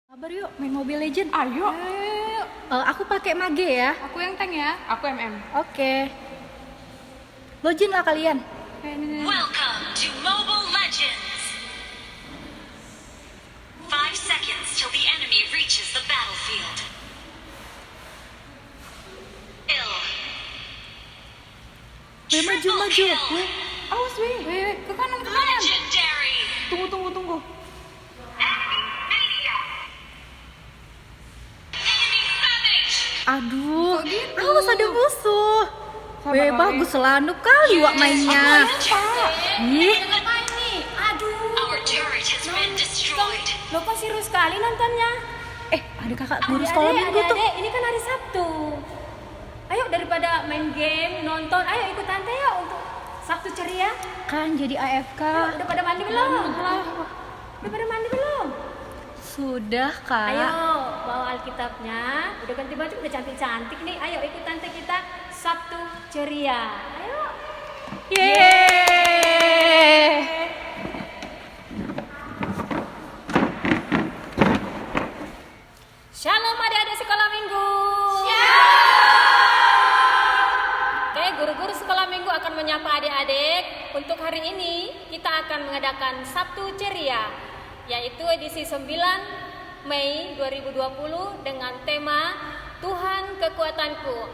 Kabar yuk main Mobile Legend. Ayo. Aku pakai mage ya. Aku yang tank ya. Aku MM. Oke. Login lah kalian. Welcome to Mobile Legends. 5 seconds till the enemy reaches the battlefield. Ill. Weh, maju. Weh, awas weh. Weh, ke kanan. Legendary. Tunggu. Enemy savage. Aduh, Kok gitu? awas ada musuh. Sabar, Weh, Wak, bagus selalu kali Wak mainnya. Ih, Ngapain nih? Aduh. Our turret has been destroyed. Lo kok seru sekali nontonnya? ada kakak guru sekolah minggu tuh. Adik, ini kan hari Sabtu. Ayo daripada main game, nonton, ayo ikut tante ya untuk Sabtu ceria. Kan jadi AFK. Udah pada mandi belum? Udah pada mandi belum? Sudah, Kak. Ayo, bawa Alkitabnya. Udah ganti baju, udah cantik-cantik nih. Ayo ikut tante kita Sabtu ceria. Ayo. Yeay. Shalom adik-adik sekolah minggu. Oke, guru-guru sekolah minggu akan menyapa adik-adik. Untuk hari ini kita akan mengadakan Sabtu Ceria, yaitu edisi 9 Mei 2020 dengan tema Tuhan Kekuatanku.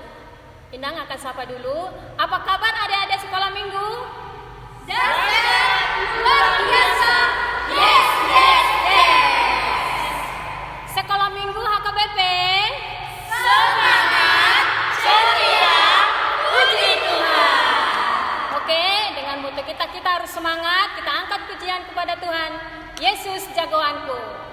Inang akan sapa dulu. Apa kabar adik-adik sekolah minggu? Dahsyat, luar biasa. Yes. Sekolah minggu HKBP. Semangat, ceria, puji Tuhan. Oke, dengan moto kita harus semangat. Kita angkat pujian kepada Tuhan. Yesus jagoanku.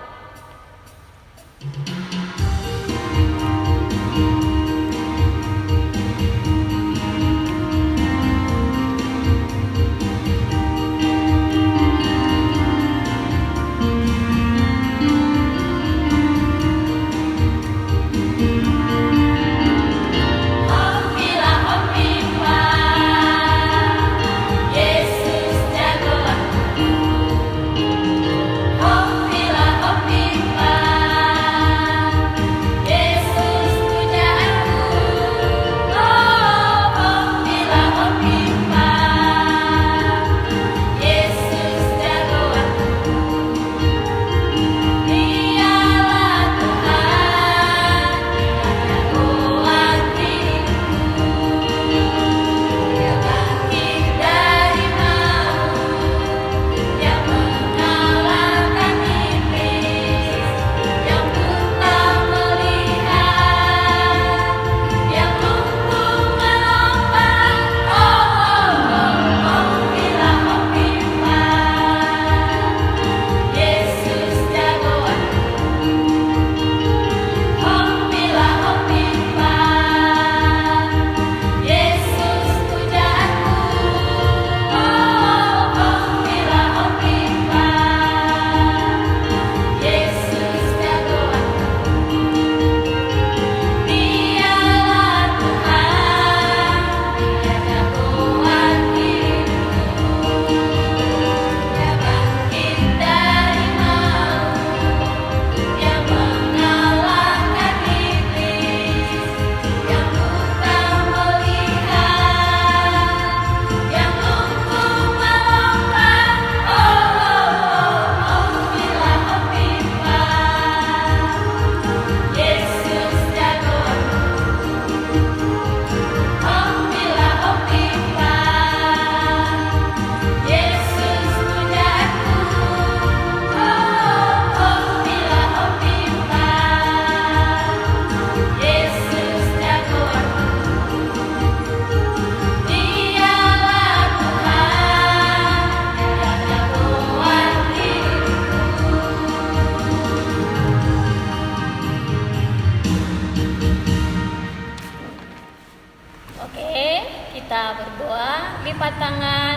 Kita berdoa, lipat tangan,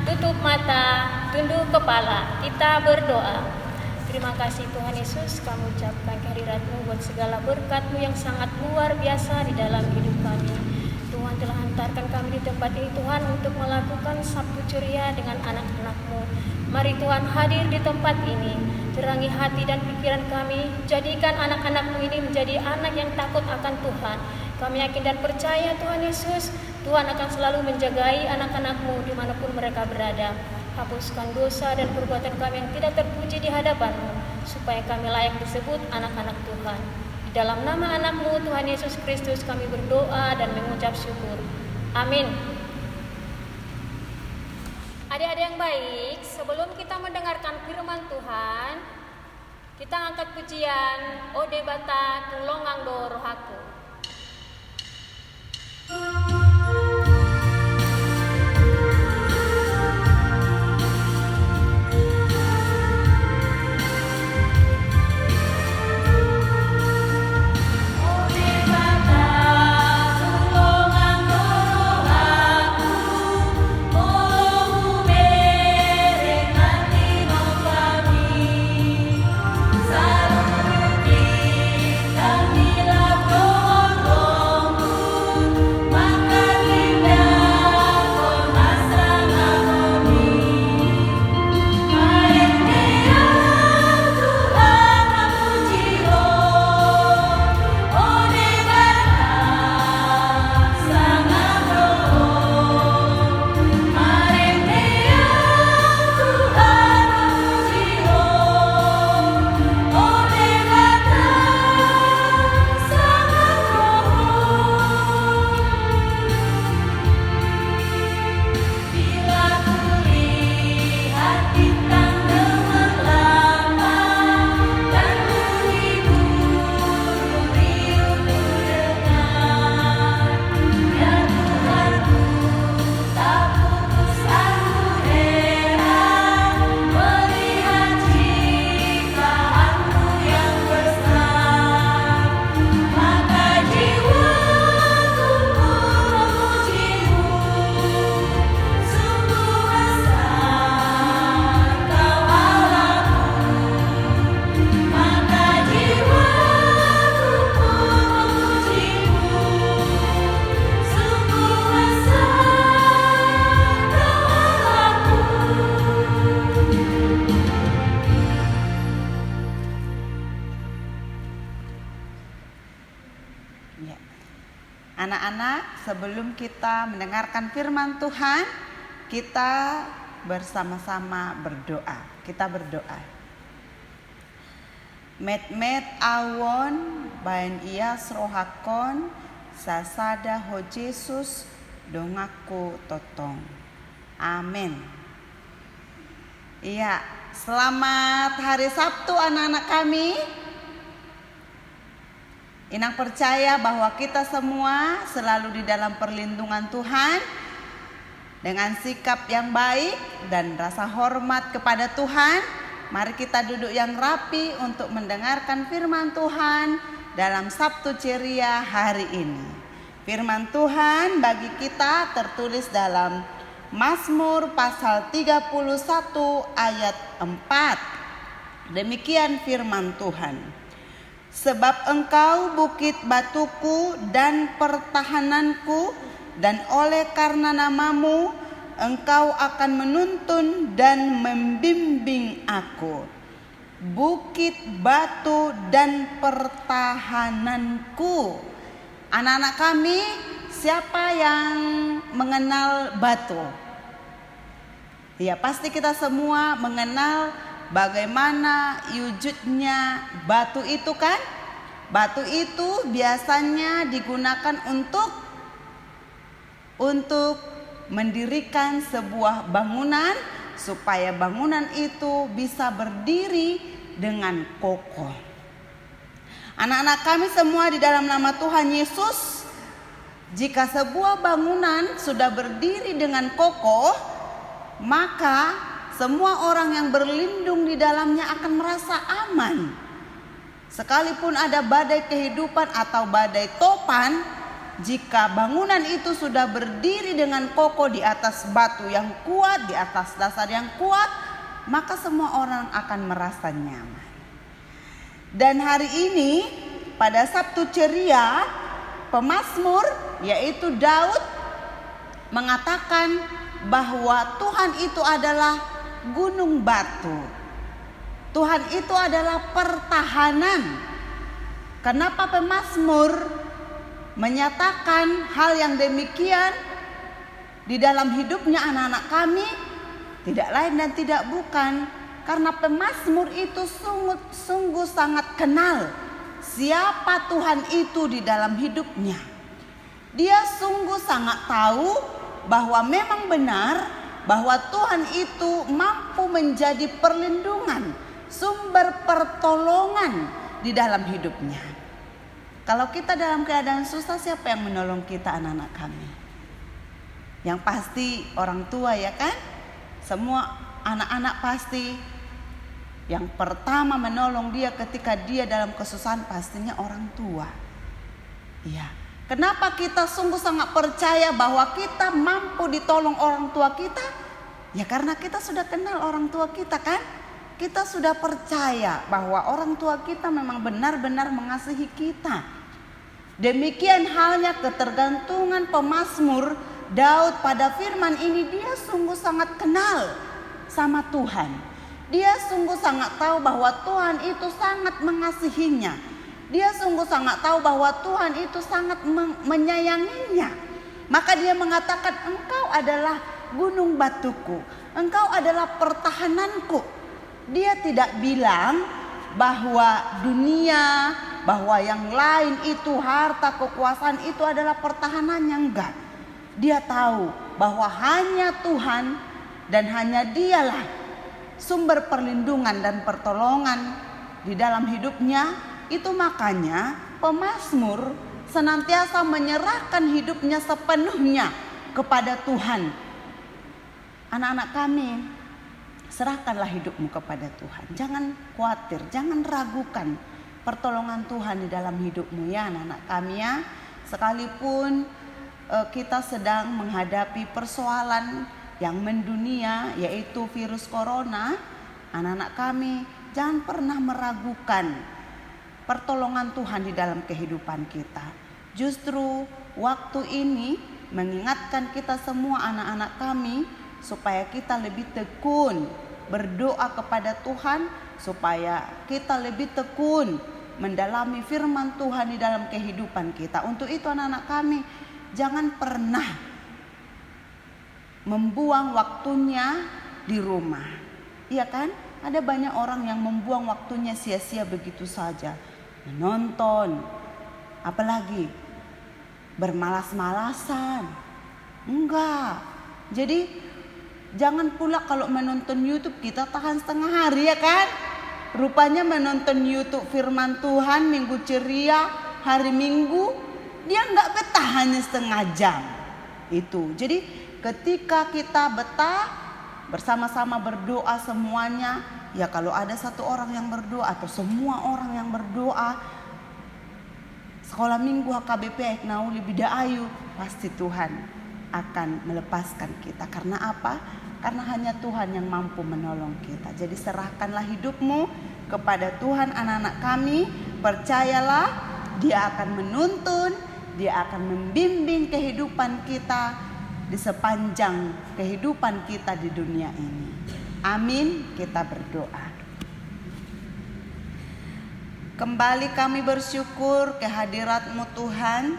tutup mata, tunduk kepala. Kita berdoa. Terima kasih Tuhan Yesus, kami ucapkan kehadirat-Mu buat segala berkat-Mu yang sangat luar biasa di dalam hidup kami. Tuhan telah hantarkan kami di tempat ini Tuhan untuk melakukan Sabtu ceria dengan anak-anak-Mu. Mari Tuhan hadir di tempat ini. Terangi hati dan pikiran kami, jadikan anak-anak-Mu ini menjadi anak yang takut akan Tuhan. Kami yakin dan percaya Tuhan Yesus, Tuhan akan selalu menjagai anak-anak-Mu dimanapun mereka berada. Hapuskan dosa dan perbuatan kami yang tidak terpuji di hadapan-Mu, supaya kami layak disebut anak-anak Tuhan. Di dalam nama anak-Mu Tuhan Yesus Kristus kami berdoa dan mengucap syukur. Amin. Adik-adik yang baik, sebelum kita mendengarkan firman Tuhan, kita angkat pujian Ode Bata Tulongang Do Rohaku. Anak-anak, sebelum kita mendengarkan firman Tuhan, kita bersama-sama berdoa. Kita berdoa. Met-met awon bain ias rohakon sasada ho Jesus dongaku totong. Amin. Iya, selamat hari Sabtu anak-anak kami. Inang percaya bahwa kita semua selalu di dalam perlindungan Tuhan dengan sikap yang baik dan rasa hormat kepada Tuhan. Mari kita duduk yang rapi untuk mendengarkan firman Tuhan dalam Sabtu Ceria hari ini. Firman Tuhan bagi kita tertulis dalam Mazmur pasal 31 ayat 4. Demikian firman Tuhan. Sebab engkau bukit batuku dan pertahananku, dan oleh karena namamu engkau akan menuntun dan membimbing aku. Bukit batu dan pertahananku. Anak-anak kami, siapa yang mengenal batu? Ya, pasti kita semua mengenal bagaimana wujudnya batu itu kan? Batu itu biasanya digunakan untuk mendirikan sebuah bangunan supaya bangunan itu bisa berdiri dengan kokoh. Anak-anak kami semua di dalam nama Tuhan Yesus, jika sebuah bangunan sudah berdiri dengan kokoh, maka semua orang yang berlindung di dalamnya akan merasa aman. Sekalipun ada badai kehidupan atau badai topan, jika bangunan itu sudah berdiri dengan kokoh di atas batu yang kuat, di atas dasar yang kuat, maka semua orang akan merasa nyaman. Dan hari ini pada Sabtu Ceria, pemazmur yaitu Daud mengatakan bahwa Tuhan itu adalah gunung batu. Tuhan itu adalah pertahanan. Kenapa pemazmur menyatakan hal yang demikian di dalam hidupnya anak-anak kami? Tidak lain dan tidak bukan karena pemazmur itu sungguh sangat kenal siapa Tuhan itu di dalam hidupnya. Dia sungguh sangat tahu bahwa memang benar bahwa Tuhan itu mampu menjadi perlindungan, sumber pertolongan di dalam hidupnya. Kalau kita dalam keadaan susah, siapa yang menolong kita anak-anak kami? Yang pasti orang tua, ya kan? Semua anak-anak pasti yang pertama menolong dia ketika dia dalam kesusahan pastinya orang tua. Iya. Kenapa kita sungguh sangat percaya bahwa kita mampu ditolong orang tua kita? Ya karena kita sudah kenal orang tua kita kan? Kita sudah percaya bahwa orang tua kita memang benar-benar mengasihi kita. Demikian halnya ketergantungan pemazmur Daud pada firman ini, dia sungguh sangat kenal sama Tuhan. Dia sungguh sangat tahu bahwa Tuhan itu sangat mengasihinya. Dia sungguh sangat tahu bahwa Tuhan itu sangat menyayanginya. Maka dia mengatakan, engkau adalah gunung batuku, engkau adalah pertahananku. Dia tidak bilang bahwa dunia, bahwa yang lain itu harta, kekuasaan itu adalah pertahanannya, enggak. Dia tahu bahwa hanya Tuhan dan hanya Dialah sumber perlindungan dan pertolongan di dalam hidupnya. Itu makanya pemazmur senantiasa menyerahkan hidupnya sepenuhnya kepada Tuhan. Anak-anak kami, serahkanlah hidupmu kepada Tuhan. Jangan khawatir, jangan ragukan pertolongan Tuhan di dalam hidupmu ya anak-anak kami ya. Sekalipun kita sedang menghadapi persoalan yang mendunia, yaitu virus corona, anak-anak kami jangan pernah meragukan pertolongan Tuhan di dalam kehidupan kita. Justru waktu ini mengingatkan kita semua anak-anak kami supaya kita lebih tekun berdoa kepada Tuhan, supaya kita lebih tekun mendalami firman Tuhan di dalam kehidupan kita. Untuk itu anak-anak kami, jangan pernah membuang waktunya di rumah. Iya kan? Ada banyak orang yang membuang waktunya sia-sia begitu saja. Menonton, apalagi bermalas-malasan. Enggak. Jadi jangan pula kalau menonton YouTube kita tahan setengah hari ya kan? Rupanya menonton YouTube firman Tuhan Minggu Ceria hari Minggu, dia enggak betah hanya setengah jam. Itu. Jadi ketika kita betah bersama-sama berdoa semuanya, ya kalau ada satu orang yang berdoa atau semua orang yang berdoa, sekolah minggu HKBP Eknauli Bida Ayu, pasti Tuhan akan melepaskan kita. Karena apa? Karena hanya Tuhan yang mampu menolong kita. Jadi serahkanlah hidupmu kepada Tuhan anak-anak kami. Percayalah Dia akan menuntun, Dia akan membimbing kehidupan kita di sepanjang kehidupan kita di dunia ini. Amin. Kita berdoa. Kembali kami bersyukur kehadirat-Mu Tuhan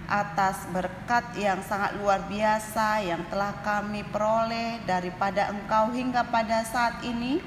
atas berkat yang sangat luar biasa yang telah kami peroleh daripada Engkau hingga pada saat ini,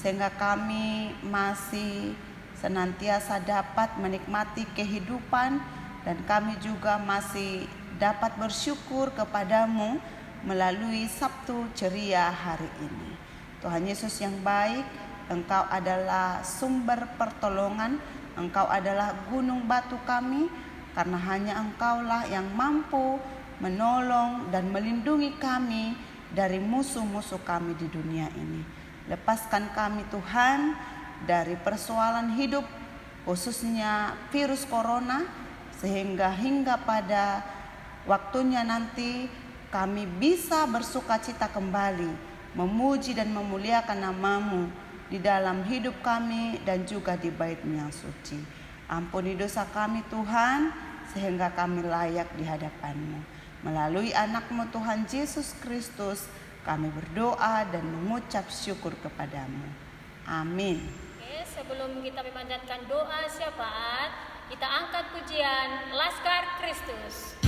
sehingga kami masih senantiasa dapat menikmati kehidupan, dan kami juga masih dapat bersyukur kepadamu melalui Sabtu Ceria hari ini. Tuhan Yesus yang baik, Engkau adalah sumber pertolongan, Engkau adalah gunung batu kami, karena hanya Engkaulah yang mampu menolong dan melindungi kami dari musuh-musuh kami di dunia ini. Lepaskan kami Tuhan dari persoalan hidup, khususnya virus corona, sehingga hingga pada waktunya nanti kami bisa bersukacita kembali, memuji dan memuliakan nama-Mu di dalam hidup kami dan juga di bait-Mu yang suci. Ampuni dosa kami Tuhan, sehingga kami layak di hadapan-Mu. Melalui anak-Mu Tuhan Yesus Kristus, kami berdoa dan mengucap syukur kepada-Mu. Amin. Oke, sebelum kita memanjatkan doa syafaat, kita angkat pujian Laskar Kristus.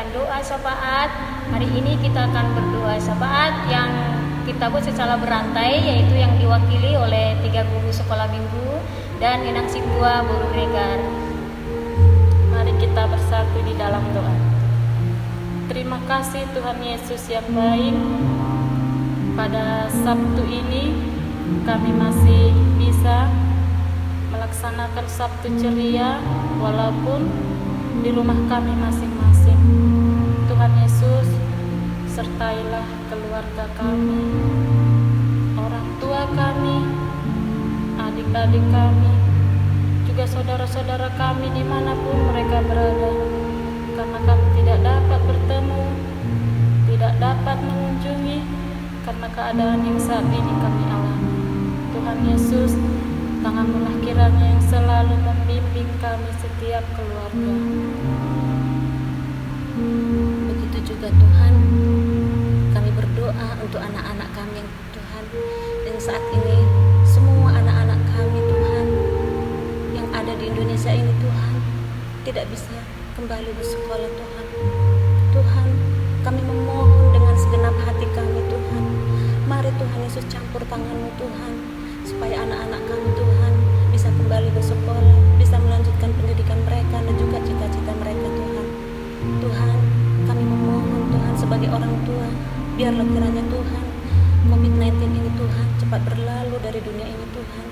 Doa syafaat. Hari ini kita akan berdoa syafaat yang kita buat secara berantai, yaitu yang diwakili oleh 3 guru sekolah minggu dan Inang Situa Guru Regar. Mari kita bersatu di dalam doa. Terima kasih Tuhan Yesus yang baik. Pada Sabtu ini kami masih bisa melaksanakan Sabtu ceria walaupun di rumah kami masing-masing. Tuhan Yesus, sertailah keluarga kami, orang tua kami, adik-adik kami, juga saudara-saudara kami dimanapun mereka berada. Karena kami tidak dapat bertemu, tidak dapat mengunjungi, karena keadaan yang saat ini kami alami. Tuhan Yesus, tangan-Mu kiranya yang selalu membimbing kami setiap keluarga. Begitu juga Tuhan, kami berdoa untuk anak-anak kami Tuhan, yang saat ini semua anak-anak kami Tuhan yang ada di Indonesia ini Tuhan tidak bisa kembali bersekolah Tuhan. Tuhan, kami memohon dengan segenap hati kami Tuhan, mari Tuhan Yesus campur tangan-Mu Tuhan, supaya anak-anak kami Tuhan bisa kembali bersekolah, bisa melanjutkan pendidikan mereka dan juga cita-cita mereka Tuhan. Tuhan, kami memohon Tuhan sebagai orang tua, biarlah kiranya Tuhan COVID-19 ini Tuhan cepat berlalu dari dunia ini Tuhan,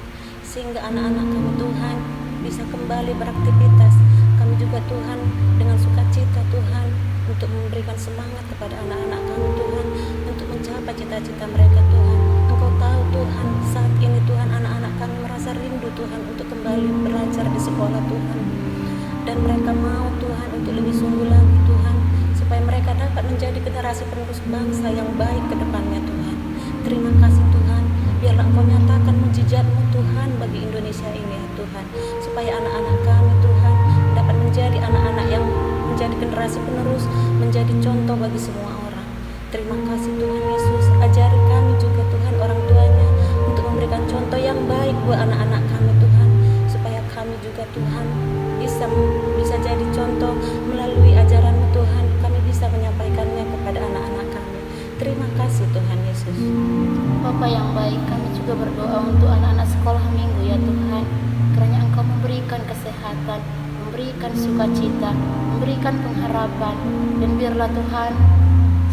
sehingga anak-anak kami Tuhan bisa kembali beraktivitas. Kami juga Tuhan dengan sukacita Tuhan untuk memberikan semangat kepada anak-anak kami Tuhan untuk mencapai cita-cita mereka Tuhan. Engkau tahu Tuhan, saat ini Tuhan anak-anak kami merasa rindu Tuhan untuk kembali belajar di sekolah Tuhan, dan mereka mau Tuhan untuk lebih sungguh lagi Tuhan, supaya mereka dapat menjadi generasi penerus bangsa yang baik ke depannya Tuhan. Terima kasih Tuhan, biarlah Engkau nyatakan mujizat-Mu Tuhan bagi Indonesia ini ya Tuhan, supaya anak-anak kami Tuhan dapat menjadi anak-anak yang menjadi generasi penerus, menjadi contoh bagi semua orang. Terima kasih Tuhan Yesus, ajari kami juga Tuhan orang tuanya untuk memberikan contoh yang baik buat anak-anak kami Tuhan, supaya kami juga Tuhan bisa jadi contoh melalui ajaran-Mu Tuhan, kami bisa menyampaikannya kepada anak-anak kami. Terima kasih Tuhan Yesus. Bapa yang baik, kami juga berdoa untuk anak-anak sekolah minggu ya Tuhan, kiranya Engkau memberikan kesehatan, memberikan sukacita, memberikan pengharapan, dan biarlah Tuhan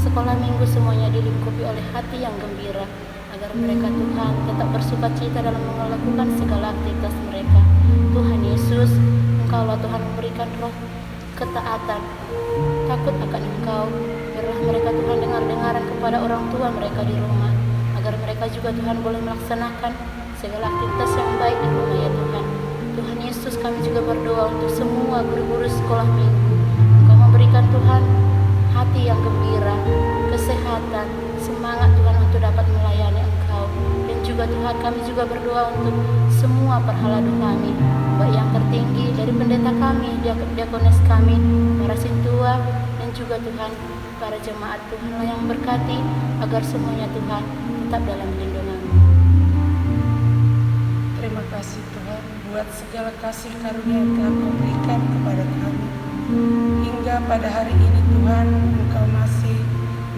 sekolah minggu semuanya dilingkupi oleh hati yang gembira, agar mereka Tuhan tetap bersukacita dalam melakukan segala aktivitas mereka. Tuhan Yesus, Engkaulah Tuhan memberikan roh ketaatan, takut akan Engkau. Biarlah mereka Tuhan dengar-dengaran kepada orang tua mereka di rumah, agar mereka juga Tuhan boleh melaksanakan segala aktivitas yang baik di rumah ya Tuhan. Tuhan Yesus, kami juga berdoa untuk semua guru-guru sekolah minggu. Engkau memberikan Tuhan hati yang gembira, kesehatan, semangat Tuhan untuk dapat melayani Engkau, dan juga juga Tuhan, kami juga berdoa untuk semua perhala kami, baik yang tertinggi dari pendeta kami, diakonis kami, para sintua, dan juga Tuhan para jemaat Tuhan yang berkati agar semuanya Tuhan tetap dalam lindungan. Terima kasih Tuhan buat segala kasih karunia yang telah Kau berikan kepada kami. Hingga pada hari ini Tuhan, Engkau masih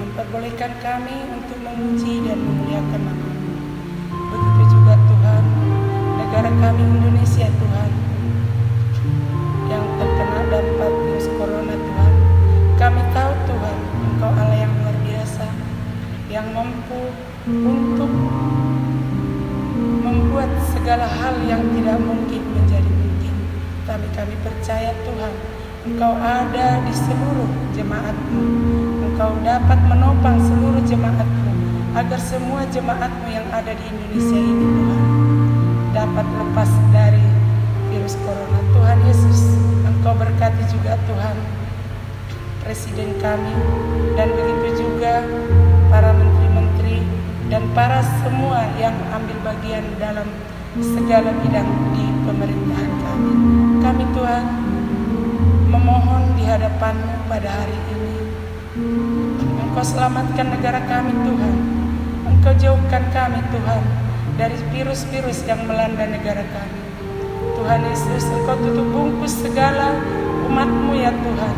memperbolehkan kami untuk memuji dan memuliakan nama-Mu. Begitu juga Tuhan, negara kami Indonesia Tuhan, yang terkena dampak virus corona Tuhan. Kami tahu Tuhan, Engkau Allah yang luar biasa, yang mampu untuk membuat segala hal yang tidak mungkin menjadi mungkin. Tapi kami percaya Tuhan, Engkau ada di seluruh jemaat-Mu. Engkau dapat menopang seluruh jemaat-Mu, agar semua jemaat-Mu yang ada di Indonesia ini Tuhan dapat lepas dari virus corona. Tuhan Yesus, Engkau berkati juga Tuhan Presiden kami, dan begitu juga para menteri-menteri dan para semua yang ambil bagian dalam segala bidang di pemerintahan kami. Kami Tuhan memohon di hadapan-Mu pada hari ini, Engkau selamatkan negara kami Tuhan. Engkau jauhkan kami Tuhan dari virus-virus yang melanda negara kami. Tuhan Yesus, Engkau tutup bungkus segala umat-Mu ya Tuhan,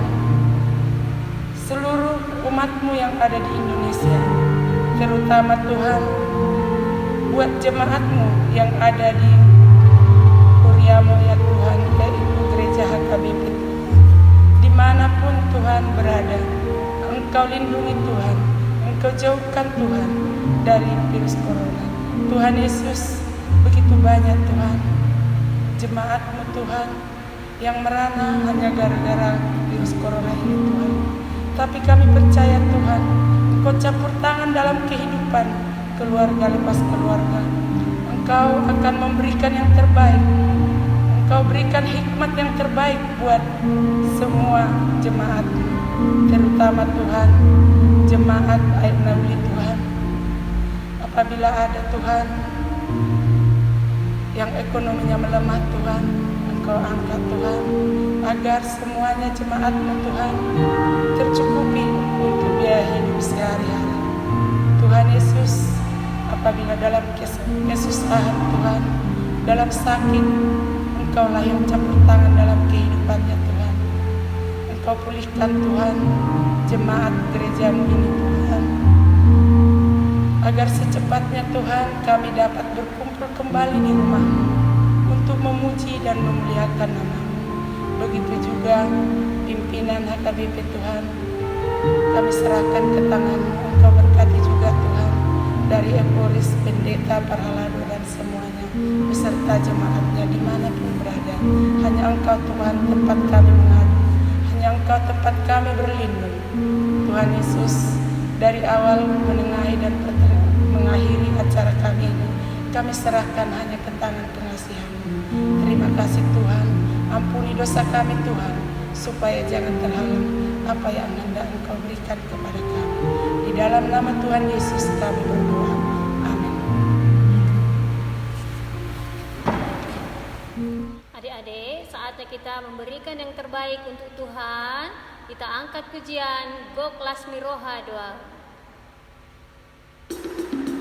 seluruh umat-Mu yang ada di Indonesia, terutama Tuhan buat jemaat-Mu yang ada di Kuriamo ya Tuhan, yaitu gereja HKBP Tuhan. Dimanapun Tuhan berada, Engkau lindungi Tuhan, Engkau jauhkan Tuhan dari virus corona. Tuhan Yesus, begitu banyak Tuhan jemaat-Mu Tuhan yang merana hanya gara-gara virus corona ini Tuhan. Tapi kami percaya Tuhan, Engkau campur tangan dalam kehidupan keluarga lepas keluarga. Engkau akan memberikan yang terbaik. Engkau berikan hikmat yang terbaik buat semua jemaat, terutama Tuhan jemaat Air Nauli Tuhan. Apabila ada Tuhan yang ekonominya melemah Tuhan, Engkau angkat Tuhan, agar semuanya jemaat-Mu Tuhan tercukupi untuk biaya hidup sehari-hari. Tuhan Yesus, apabila dalam kesusahan Tuhan, dalam sakit, Engkaulah yang campur tangan dalam kehidupannya Tuhan. Engkau pulihkan Tuhan jemaat gereja-Mu ini Tuhan, agar secepatnya Tuhan kami dapat berkumpul kembali di rumah-Mu untuk memuji dan memuliakan nama-Mu. Begitu juga pimpinan HKBP Tuhan, kami serahkan ke tangan-Mu. Engkau berkati juga Tuhan dari Eporis, pendeta, parhalado dan semuanya beserta jemaatnya dimanapun berada. Hanya Engkau Tuhan tempat kami mengadu, hanya Engkau tempat kami berlindung. Tuhan Yesus, dari awal menengahi dan mengakhiri acara kami ini, kami serahkan hanya ke tangan pengasihan-Mu. Terima kasih Tuhan, ampuni dosa kami Tuhan, supaya jangan terhalang apa yang hendak Engkau berikan kepada kami. Di dalam nama Tuhan Yesus kami berdoa. Amin. Adik-adik, saatnya kita memberikan yang terbaik untuk Tuhan. Kita angkat pujian Go Kelas Miroha 2. Ibu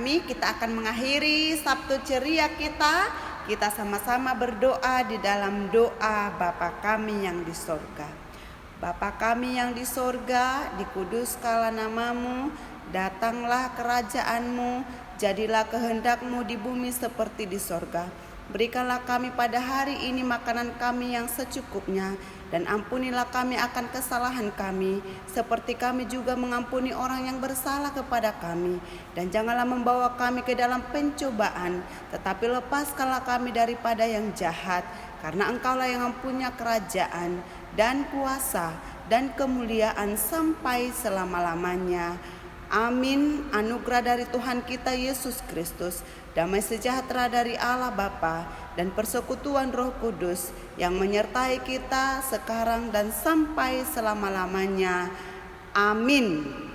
kami, kita akan mengakhiri Sabtu ceria kita. Kita sama-sama berdoa di dalam doa Bapa kami yang di sorga. Bapa kami yang di sorga, dikuduskanlah namamu, datanglah kerajaanmu, jadilah kehendakmu di bumi seperti di sorga. Berikanlah kami pada hari ini makanan kami yang secukupnya, dan ampunilah kami akan kesalahan kami, seperti kami juga mengampuni orang yang bersalah kepada kami. Dan janganlah membawa kami ke dalam pencobaan, tetapi lepaskanlah kami daripada yang jahat, karena Engkaulah yang mempunyai kerajaan dan kuasa dan kemuliaan sampai selama-lamanya. Amin. Anugerah dari Tuhan kita Yesus Kristus, damai sejahtera dari Allah Bapa, dan persekutuan Roh Kudus yang menyertai kita sekarang dan sampai selama-lamanya. Amin.